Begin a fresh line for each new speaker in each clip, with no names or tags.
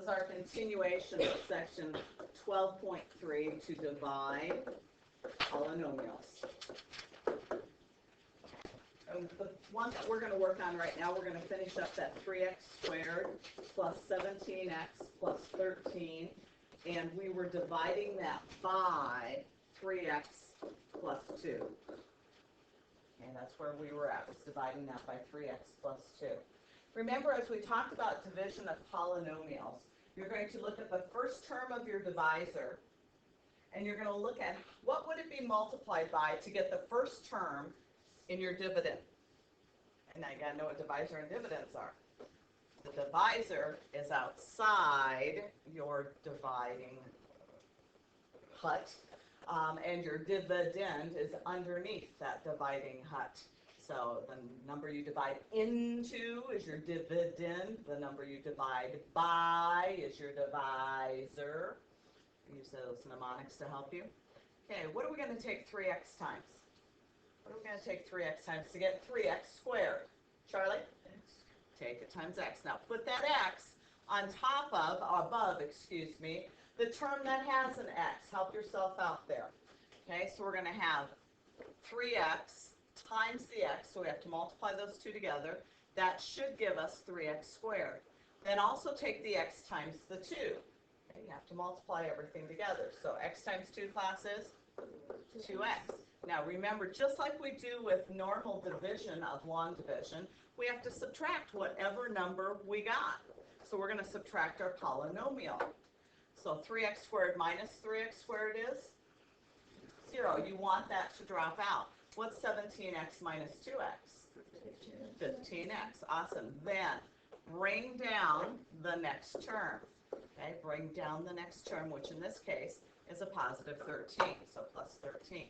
is our continuation of section 12.3 to divide polynomials. And the one that we're going to work on right now, we're going to finish up that 3x squared plus 17x plus 13. And we were dividing that by 3x plus 2. And that's where we were at, was dividing that by 3x plus 2. Remember, as we talked about division of polynomials, you're going to look at the first term of your divisor, and you're going to look at what would it be multiplied by to get the first term in your dividend. And now you got to know what divisor and dividends are. The divisor is outside your dividing hut, and your dividend is underneath that dividing hut. So the number you divide into is your dividend. The number you divide by is your divisor. Use those mnemonics to help you. Okay, what are we going to take 3x times? What are we going to take 3x times to get 3x squared? Charlie? Take it times x. Now put that x on top of, above, excuse me, the term that has an x. Help yourself out there. Okay, so we're going to have 3x times the x, so we have to multiply those two together. That should give us 3x squared. Then also take the x times the 2. Okay, you have to multiply everything together. So x times 2, classes, 2x. Now remember, just like we do with normal division of long division, we have to subtract whatever number we got. So we're going to subtract our polynomial. So 3x squared minus 3x squared is 0. You want that to drop out. What's 17x minus 2x? 15x. Awesome. Then bring down the next term. Okay, bring down the next term, which in this case is a positive 13, so plus 13.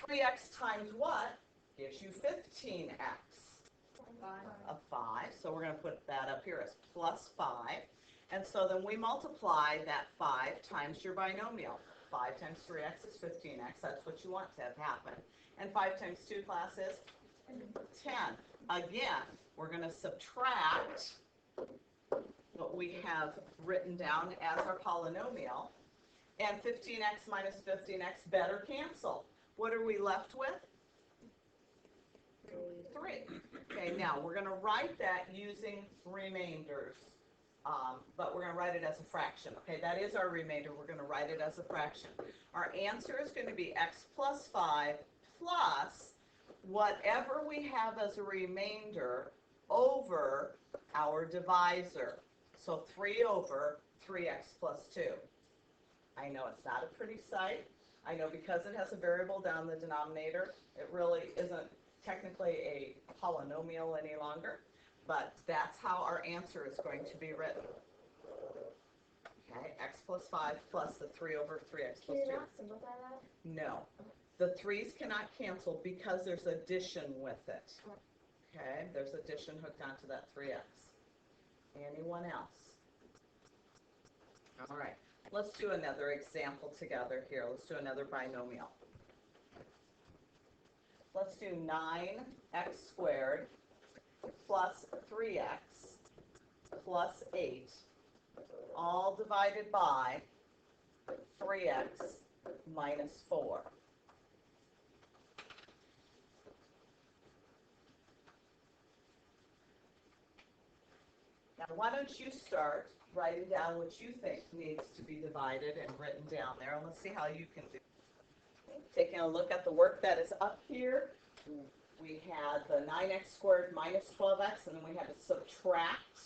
3x times what gives you 15x? A 5. So we're going to put that up here as plus 5. And so then we multiply that 5 times your binomial. 5 times 3x is 15x. That's what you want to have happen. And 5 times 2, classes, 10. Again, we're going to subtract what we have written down as our polynomial. And 15x minus 15x better cancel. What are we left with? 3. Okay, now we're going to write that using remainders, but we're going to write it as a fraction. Okay, that is our remainder. We're going to write it as a fraction. Our answer is going to be x plus 5 plus whatever we have as a remainder over our divisor. So 3 over 3x plus 2. I know it's not a pretty sight. I know because it has a variable down the denominator, it really isn't technically a polynomial any longer, but that's how our answer is going to be written. Okay, x plus 5 plus the 3 over 3x plus 2.
Can you not simplify that?
No. The 3's cannot cancel because there's addition with it. Okay, there's addition hooked onto that 3x. Anyone else? All right, let's do another example together here. Let's do another binomial. Let's do 9x squared plus 3x plus 8, all divided by 3x minus 4. Now, why don't you start writing down what you think needs to be divided and written down there, and let's see how you can do it. Taking a look at the work that is up here, we had the 9x squared minus 12x, and then we had to subtract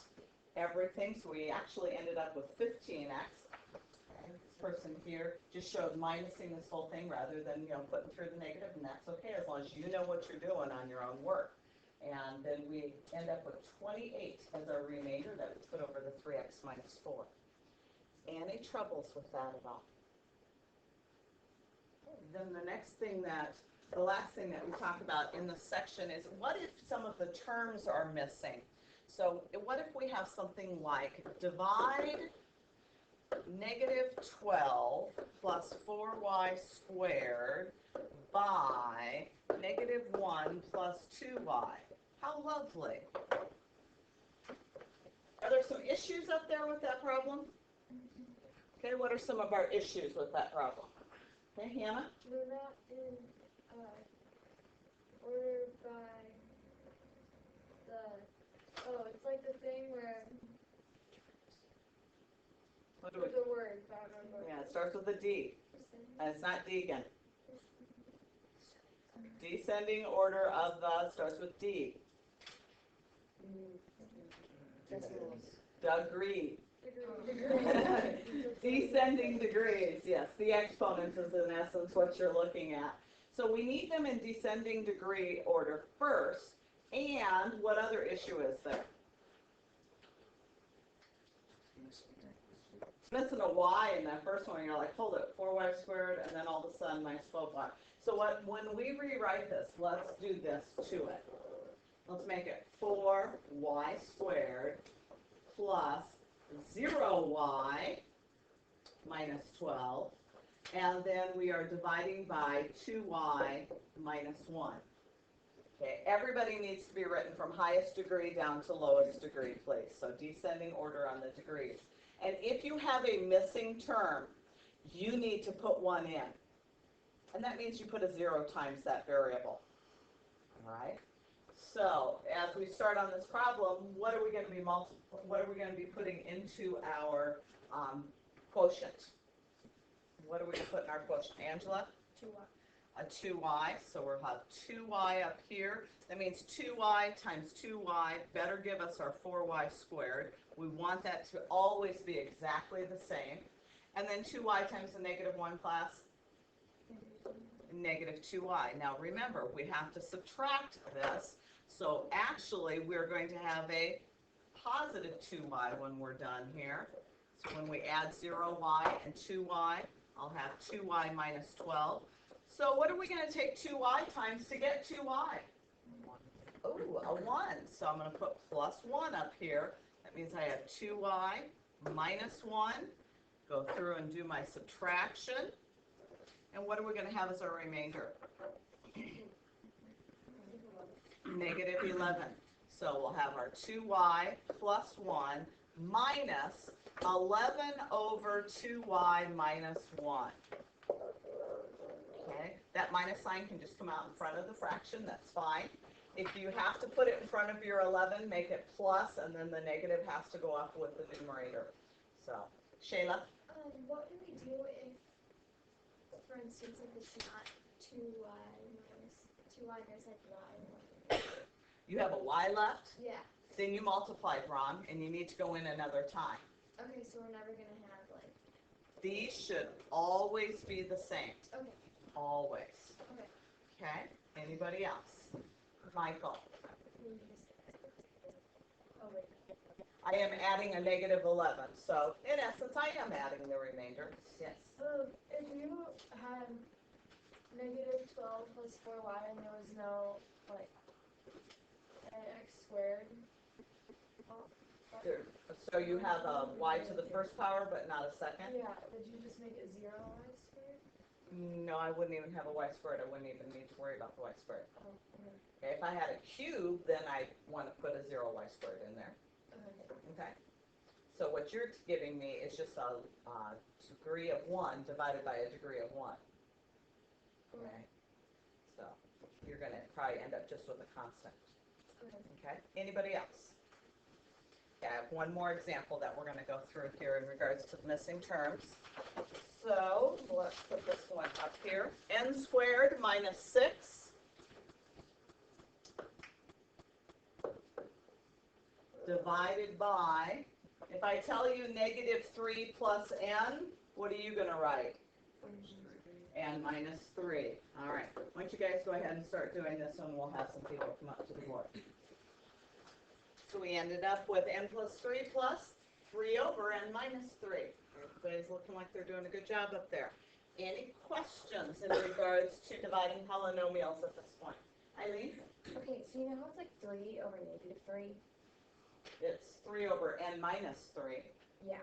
everything, so we actually ended up with 15x. This person here just showed minusing this whole thing rather than, putting through the negative, and that's okay as long as you know what you're doing on your own work. And then we end up with 28 as our remainder that we put over the 3x minus 4. Any troubles with that at all? Then the last thing that we talk about in this section is what if some of the terms are missing? So what if we have something like divide negative 12 plus 4y squared by negative 1 plus 2y. How lovely. Are there some issues up there with that problem? Okay, what are some of our issues with that problem? Okay, Hannah?
We're not in order by it's like the thing where
What do
with the word, I don't remember.
yeah, it starts with a D. And it's not D again. Descending order of the starts with D. Degree. Descending degrees, yes. The exponents is in essence what you're looking at. So we need them in descending degree order first. And what other issue is there? Missing a y in that first one. You're like, hold it, 4y squared, and then all of a sudden minus 12y. So when we rewrite this, let's do this to it. Let's make it 4y squared plus 0y minus 12. And then we are dividing by 2y minus 1. Okay, everybody needs to be written from highest degree down to lowest degree, please. So descending order on the degrees. And if you have a missing term, you need to put one in. And that means you put a 0 times that variable. All right? So as we start on this problem, what are we going to be putting into our quotient? What are we going to put in our quotient? Angela?
2y.
A 2y, so we'll have 2y up here. That means 2y times 2y better give us our 4y squared. We want that to always be exactly the same. And then 2y times the negative 1 class? Negative 2y. Now remember, we have to subtract this. So actually, we're going to have a positive 2y when we're done here. So when we add 0y and 2y, I'll have 2y minus 12. So what are we going to take 2y times to get 2y? Oh, a 1. So I'm going to put plus 1 up here. That means I have 2y minus 1. Go through and do my subtraction. And what are we going to have as our remainder? Negative 11. So we'll have our 2y plus 1 minus 11 over 2y minus 1. Okay, that minus sign can just come out in front of the fraction, that's fine. If you have to put it in front of your 11, make it plus, and then the negative has to go up with the numerator. So, Shayla?
What do we do if, for instance, if it's not 2y minus 2y, there's like y?
You have a y left?
Yeah.
Then you multiplied wrong, and you need to go in another time.
Okay, so we're never going to have like...
These should always be the same.
Okay.
Always.
Okay.
Okay? Anybody else? Michael?
Oh, wait.
I am adding a negative 11. So, in essence, I am adding the remainder. Yes.
If you had negative 12 plus 4y and there was no, like, x squared.
So you have a y to the first power, but not a second?
Yeah, would you just make it 0 y squared?
No, I wouldn't even have a y squared. I wouldn't even need to worry about the y squared.
Oh, okay.
Okay, if I had a cube, then I want to put a 0 y squared in there. Okay. So what you're giving me is just a degree of 1 divided by a degree of 1. Okay. So you're going to probably end up just with a constant. Okay. Anybody else? Yeah, I have one more example that we're going to go through here in regards to missing terms. So let's put this one up here. N squared minus 6 divided by, if I tell you negative 3 plus n, what are you going to write? N minus 3. All right. Why don't you guys go ahead and start doing this one. We'll have some people come up to the board. So we ended up with n plus 3 plus 3 over n minus 3. Everybody's looking like they're doing a good job up there. Any questions in regards to dividing polynomials at this point? Eileen?
Okay, so you know how it's like 3 over negative 3?
It's 3 over n minus 3.
Yeah.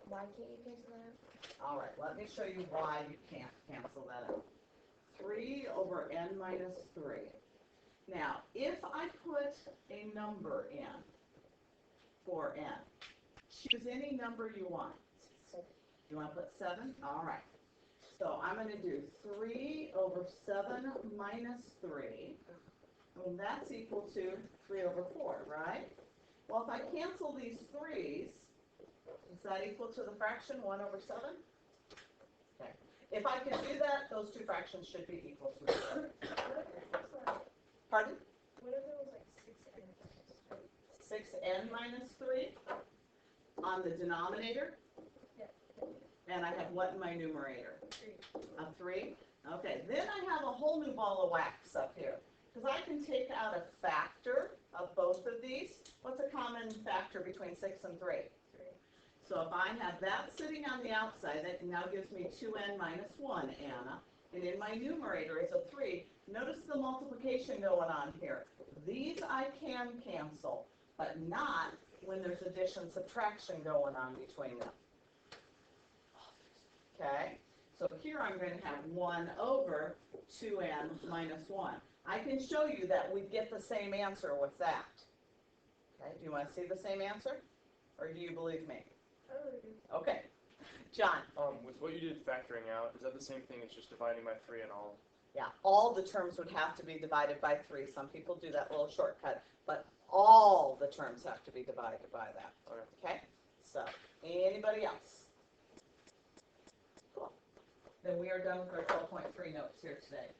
Why can't you cancel that out?
All right, let me show you why you can't cancel that out. 3 over n minus 3. Now, if I put a number in, for n. Choose any number you want. You want to put 7? All right. So I'm going to do 3 over 7 minus 3. And that's equal to 3 over 4, right? Well, if I cancel these 3's, is that equal to the fraction 1 over 7? Okay. If I can do that, those two fractions should be equal to each other. Pardon?
What if it was like
6n minus 3 on the denominator?
Yeah.
And I have what in my numerator?
3.
A 3? Okay, then I have a whole new ball of wax up here. Because I can take out a factor of both of these. What's a common factor between 6 and 3?
3.
So if I have that sitting on the outside, that now gives me 2n minus 1, Anna. And in my numerator is a 3. Notice the multiplication going on here. These I can cancel, but not when there's addition subtraction going on between them. Okay? So here I'm going to have 1 over 2n minus 1. I can show you that we get the same answer with that. Okay, do you want to see the same answer? Or do you believe me? Okay. John?
With what you did factoring out, is that the same thing as just dividing by 3 and all?
Yeah, all the terms would have to be divided by 3. Some people do that little shortcut, but all the terms have to be divided by that. Okay? So, anybody else? Cool. Then we are done with our 12.3 notes here today.